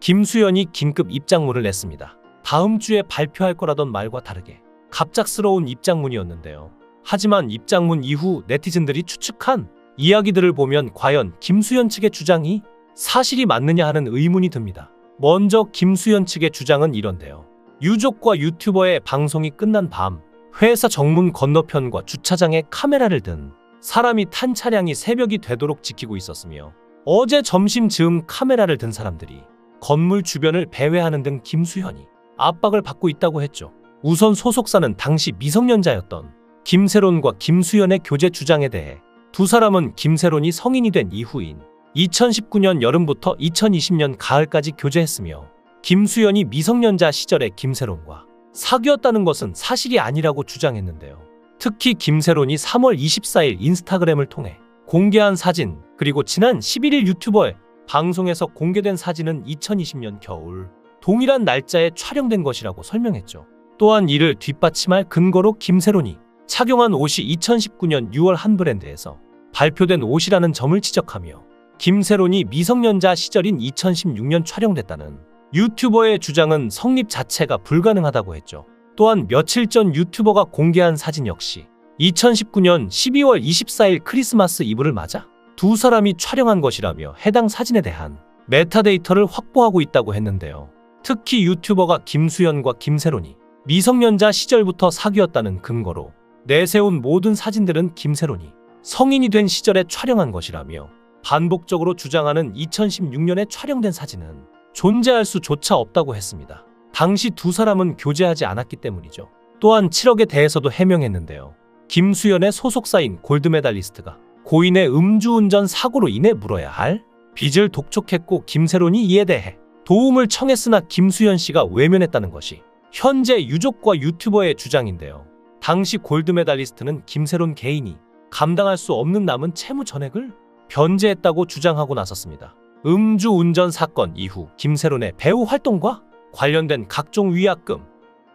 김수현이 긴급 입장문을 냈습니다. 다음 주에 발표할 거라던 말과 다르게 갑작스러운 입장문이었는데요. 하지만 입장문 이후 네티즌들이 추측한 이야기들을 보면 과연 김수현 측의 주장이 사실이 맞느냐 하는 의문이 듭니다. 먼저 김수현 측의 주장은 이런데요. 유족과 유튜버의 방송이 끝난 밤 회사 정문 건너편과 주차장에 카메라를 든 사람이 탄 차량이 새벽이 되도록 지키고 있었으며 어제 점심 즈음 카메라를 든 사람들이 건물 주변을 배회하는 등 김수현이 압박을 받고 있다고 했죠. 우선 소속사는 당시 미성년자였던 김세론과 김수현의 교제 주장에 대해 두 사람은 김세론이 성인이 된 이후인 2019년 여름부터 2020년 가을까지 교제했으며 김수현이 미성년자 시절에 김세론과 사귀었다는 것은 사실이 아니라고 주장했는데요. 특히 김세론이 3월 24일 인스타그램을 통해 공개한 사진, 그리고 지난 11일 유튜버의 방송에서 공개된 사진은 2020년 겨울 동일한 날짜에 촬영된 것이라고 설명했죠. 또한 이를 뒷받침할 근거로 김세론이 착용한 옷이 2019년 6월 한 브랜드에서 발표된 옷이라는 점을 지적하며 김세론이 미성년자 시절인 2016년 촬영됐다는 유튜버의 주장은 성립 자체가 불가능하다고 했죠. 또한 며칠 전 유튜버가 공개한 사진 역시 2019년 12월 24일 크리스마스 이브를 맞아 두 사람이 촬영한 것이라며 해당 사진에 대한 메타데이터를 확보하고 있다고 했는데요. 특히 유튜버가 김수현과 김세론이 미성년자 시절부터 사귀었다는 근거로 내세운 모든 사진들은 김세론이 성인이 된 시절에 촬영한 것이라며 반복적으로 주장하는 2016년에 촬영된 사진은 존재할 수조차 없다고 했습니다. 당시 두 사람은 교제하지 않았기 때문이죠. 또한 7억에 대해서도 해명했는데요. 김수현의 소속사인 골드메달리스트가 고인의 음주운전 사고로 인해 물어야 할 빚을 독촉했고 김세론이 이에 대해 도움을 청했으나 김수현 씨가 외면했다는 것이 현재 유족과 유튜버의 주장인데요. 당시 골드메달리스트는 김세론 개인이 감당할 수 없는 남은 채무 전액을 변제했다고 주장하고 나섰습니다. 음주운전 사건 이후 김세론의 배우 활동과 관련된 각종 위약금,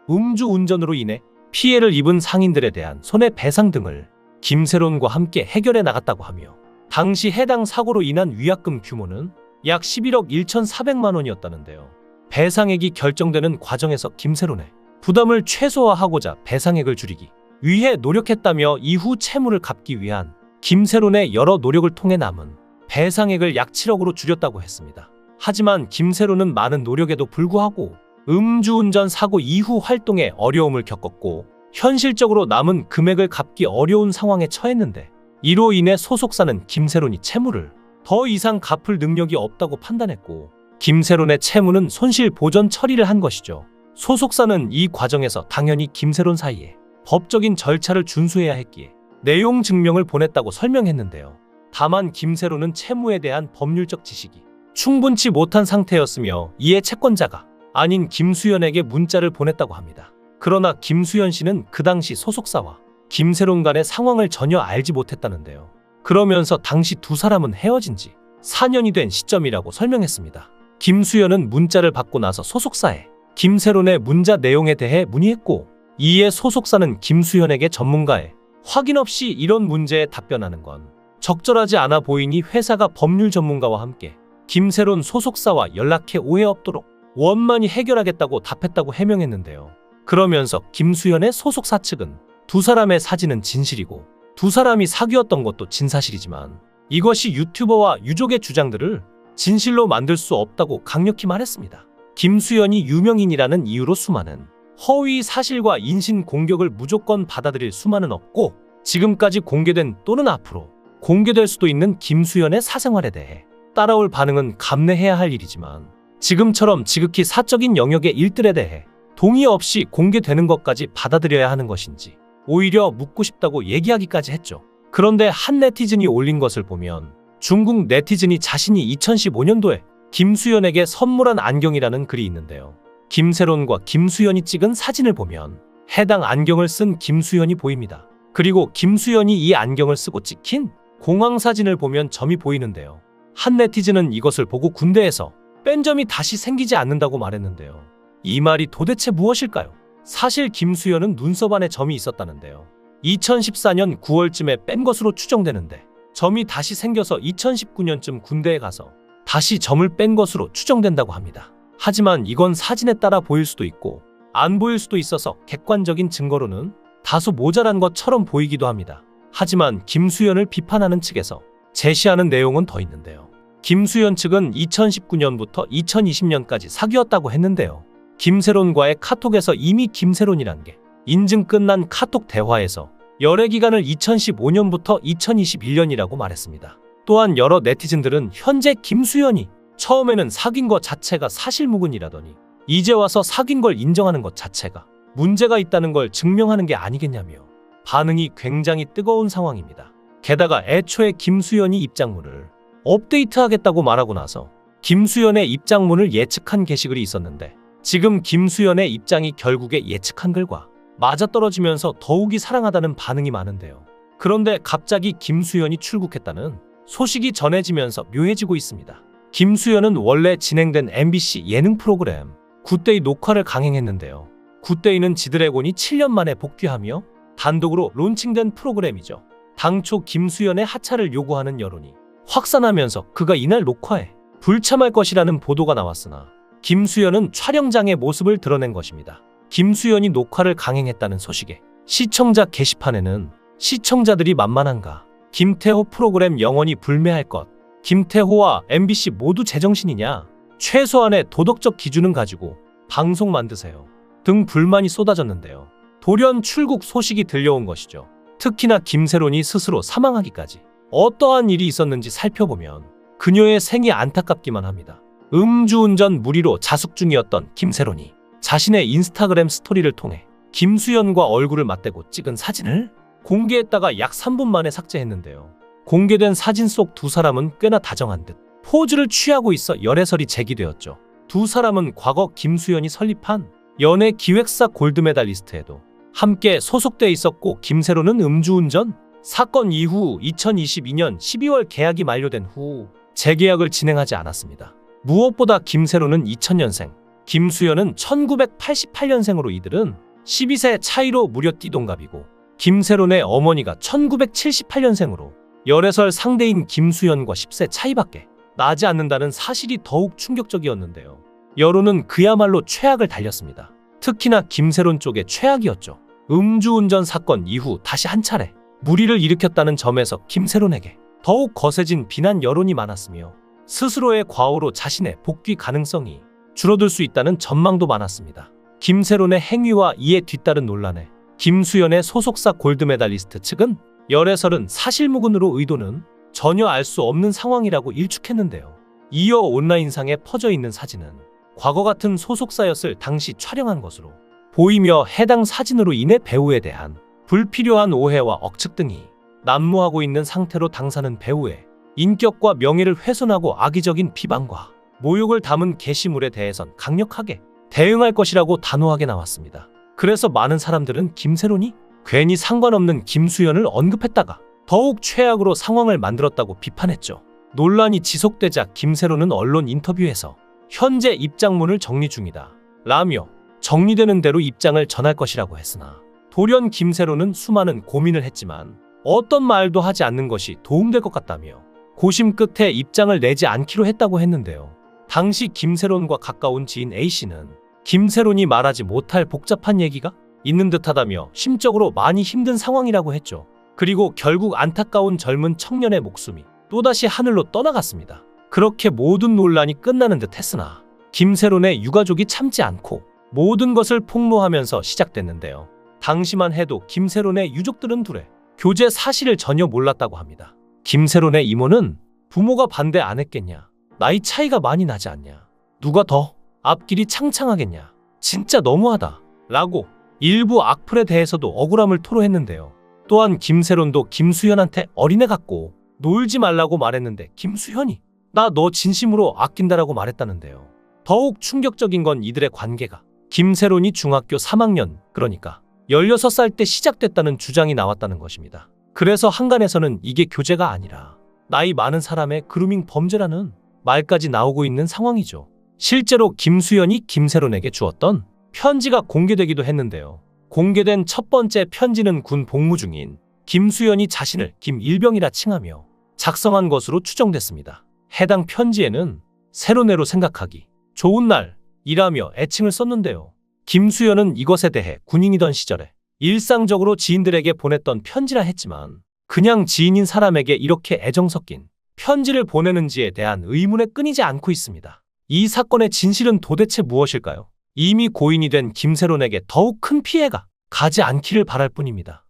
음주운전으로 인해 피해를 입은 상인들에 대한 손해배상 등을 김세론과 함께 해결해 나갔다고 하며 당시 해당 사고로 인한 위약금 규모는 약 11억 1,400만 원이었다는데요. 배상액이 결정되는 과정에서 김세론의 부담을 최소화하고자 배상액을 줄이기 위해 노력했다며 이후 채무를 갚기 위한 김세론의 여러 노력을 통해 남은 배상액을 약 7억으로 줄였다고 했습니다. 하지만 김세론은 많은 노력에도 불구하고 음주운전 사고 이후 활동에 어려움을 겪었고 현실적으로 남은 금액을 갚기 어려운 상황에 처했는데 이로 인해 소속사는 김세론이 채무를 더 이상 갚을 능력이 없다고 판단했고 김세론의 채무는 손실 보전 처리를 한 것이죠. 소속사는 이 과정에서 당연히 김세론 사이에 법적인 절차를 준수해야 했기에 내용 증명을 보냈다고 설명했는데요. 다만 김세론은 채무에 대한 법률적 지식이 충분치 못한 상태였으며 이에 채권자가 아닌 김수현에게 문자를 보냈다고 합니다. 그러나 김수현 씨는 그 당시 소속사와 김세론 간의 상황을 전혀 알지 못했다는데요. 그러면서 당시 두 사람은 헤어진 지 4년이 된 시점이라고 설명했습니다. 김수현은 문자를 받고 나서 소속사에 김세론의 문자 내용에 대해 문의했고 이에 소속사는 김수현에게 전문가의 확인 없이 이런 문제에 답변하는 건 적절하지 않아 보이니 회사가 법률 전문가와 함께 김세론 소속사와 연락해 오해 없도록 원만히 해결하겠다고 답했다고 해명했는데요. 그러면서 김수현의 소속사 측은 두 사람의 사진은 진실이고 두 사람이 사귀었던 것도 진사실이지만 이것이 유튜버와 유족의 주장들을 진실로 만들 수 없다고 강력히 말했습니다. 김수현이 유명인이라는 이유로 수많은 허위 사실과 인신 공격을 무조건 받아들일 수만은 없고 지금까지 공개된 또는 앞으로 공개될 수도 있는 김수현의 사생활에 대해 따라올 반응은 감내해야 할 일이지만 지금처럼 지극히 사적인 영역의 일들에 대해 동의 없이 공개되는 것까지 받아들여야 하는 것인지 오히려 묻고 싶다고 얘기하기까지 했죠. 그런데 한 네티즌이 올린 것을 보면 중국 네티즌이 자신이 2015년도에 김수현에게 선물한 안경이라는 글이 있는데요. 김세론과 김수현이 찍은 사진을 보면 해당 안경을 쓴 김수현이 보입니다. 그리고 김수현이 이 안경을 쓰고 찍힌 공황 사진을 보면 점이 보이는데요. 한 네티즌은 이것을 보고 군대에서 뺀 점이 다시 생기지 않는다고 말했는데요. 이 말이 도대체 무엇일까요? 사실 김수현은 눈썹 안에 점이 있었다는데요. 2014년 9월쯤에 뺀 것으로 추정되는데 점이 다시 생겨서 2019년쯤 군대에 가서 다시 점을 뺀 것으로 추정된다고 합니다. 하지만 이건 사진에 따라 보일 수도 있고 안 보일 수도 있어서 객관적인 증거로는 다소 모자란 것처럼 보이기도 합니다. 하지만 김수현을 비판하는 측에서 제시하는 내용은 더 있는데요. 김수현 측은 2019년부터 2020년까지 사귀었다고 했는데요. 김세론과의 카톡에서 이미 김세론이란 게 인증 끝난 카톡 대화에서 열애 기간을 2015년부터 2021년이라고 말했습니다. 또한 여러 네티즌들은 현재 김수현이 처음에는 사귄 것 자체가 사실무근이라더니 이제 와서 사귄 걸 인정하는 것 자체가 문제가 있다는 걸 증명하는 게 아니겠냐며 반응이 굉장히 뜨거운 상황입니다. 게다가 애초에 김수현이 입장문을 업데이트하겠다고 말하고 나서 김수현의 입장문을 예측한 게시글이 있었는데 지금 김수현의 입장이 결국에 예측한 글과 맞아떨어지면서 더욱이 사랑하다는 반응이 많은데요. 그런데 갑자기 김수현이 출국했다는 소식이 전해지면서 묘해지고 있습니다. 김수현은 원래 진행된 MBC 예능 프로그램 굿데이 녹화를 강행했는데요. 굿데이는 지드래곤이 7년 만에 복귀하며 단독으로 론칭된 프로그램이죠. 당초 김수현의 하차를 요구하는 여론이 확산하면서 그가 이날 녹화에 불참할 것이라는 보도가 나왔으나 김수현은 촬영장의 모습을 드러낸 것입니다. 김수현이 녹화를 강행했다는 소식에 시청자 게시판에는 시청자들이 만만한가? 김태호 프로그램 영원히 불매할 것. 김태호와 MBC 모두 제정신이냐? 최소한의 도덕적 기준은 가지고 방송 만드세요. 등 불만이 쏟아졌는데요. 돌연 출국 소식이 들려온 것이죠. 특히나 김세론이 스스로 사망하기까지 어떠한 일이 있었는지 살펴보면 그녀의 생이 안타깝기만 합니다. 음주운전 무리로 자숙 중이었던 김세론이 자신의 인스타그램 스토리를 통해 김수현과 얼굴을 맞대고 찍은 사진을 공개했다가 약 3분 만에 삭제했는데요. 공개된 사진 속 두 사람은 꽤나 다정한 듯 포즈를 취하고 있어 열애설이 제기되었죠. 두 사람은 과거 김수현이 설립한 연예 기획사 골드메달리스트에도 함께 소속돼 있었고 김세론은 음주운전 사건 이후 2022년 12월 계약이 만료된 후 재계약을 진행하지 않았습니다. 무엇보다 김세론은 2000년생, 김수현은 1988년생으로 이들은 12세 차이로 무려 띠동갑이고 김세론의 어머니가 1978년생으로 열애설 상대인 김수현과 10세 차이밖에 나지 않는다는 사실이 더욱 충격적이었는데요. 여론은 그야말로 최악을 달렸습니다. 특히나 김세론 쪽의 최악이었죠. 음주운전 사건 이후 다시 한 차례 무리를 일으켰다는 점에서 김세론에게 더욱 거세진 비난 여론이 많았으며 스스로의 과오로 자신의 복귀 가능성이 줄어들 수 있다는 전망도 많았습니다. 김세론의 행위와 이에 뒤따른 논란에 김수현의 소속사 골드메달리스트 측은 열애설은 사실무근으로 의도는 전혀 알 수 없는 상황이라고 일축했는데요. 이어 온라인상에 퍼져 있는 사진은 과거 같은 소속사였을 당시 촬영한 것으로 보이며 해당 사진으로 인해 배우에 대한 불필요한 오해와 억측 등이 난무하고 있는 상태로 당사는 배우의 인격과 명예를 훼손하고 악의적인 비방과 모욕을 담은 게시물에 대해선 강력하게 대응할 것이라고 단호하게 나왔습니다. 그래서 많은 사람들은 김세론이 괜히 상관없는 김수현을 언급했다가 더욱 최악으로 상황을 만들었다고 비판했죠. 논란이 지속되자 김세론은 언론 인터뷰에서 현재 입장문을 정리 중이다 라며 정리되는 대로 입장을 전할 것이라고 했으나 돌연 김세론은 수많은 고민을 했지만 어떤 말도 하지 않는 것이 도움될 것 같다며 고심 끝에 입장을 내지 않기로 했다고 했는데요. 당시 김세론과 가까운 지인 A씨는 김세론이 말하지 못할 복잡한 얘기가 있는 듯하다며 심적으로 많이 힘든 상황이라고 했죠. 그리고 결국 안타까운 젊은 청년의 목숨이 또다시 하늘로 떠나갔습니다. 그렇게 모든 논란이 끝나는 듯 했으나 김세론의 유가족이 참지 않고 모든 것을 폭로하면서 시작됐는데요. 당시만 해도 김세론의 유족들은 둘의 교제 사실을 전혀 몰랐다고 합니다. 김세론의 이모는 부모가 반대 안 했겠냐? 나이 차이가 많이 나지 않냐? 누가 더 앞길이 창창하겠냐? 진짜 너무하다 라고 일부 악플에 대해서도 억울함을 토로했는데요. 또한 김세론도 김수현한테 어린애 같고 놀지 말라고 말했는데 김수현이 나 너 진심으로 아낀다라고 말했다는데요. 더욱 충격적인 건 이들의 관계가 김세론이 중학교 3학년 그러니까 16살 때 시작됐다는 주장이 나왔다는 것입니다. 그래서 한간에서는 이게 교제가 아니라 나이 많은 사람의 그루밍 범죄라는 말까지 나오고 있는 상황이죠. 실제로 김수현이 김세론에게 주었던 편지가 공개되기도 했는데요. 공개된 첫 번째 편지는 군 복무 중인 김수현이 자신을 김일병이라 칭하며 작성한 것으로 추정됐습니다. 해당 편지에는 세로내로 생각하기, 좋은 날, 이라며 애칭을 썼는데요. 김수연은 이것에 대해 군인이던 시절에 일상적으로 지인들에게 보냈던 편지라 했지만 그냥 지인인 사람에게 이렇게 애정 섞인 편지를 보내는지에 대한 의문에 끊이지 않고 있습니다. 이 사건의 진실은 도대체 무엇일까요? 이미 고인이 된 김세론에게 더욱 큰 피해가 가지 않기를 바랄 뿐입니다.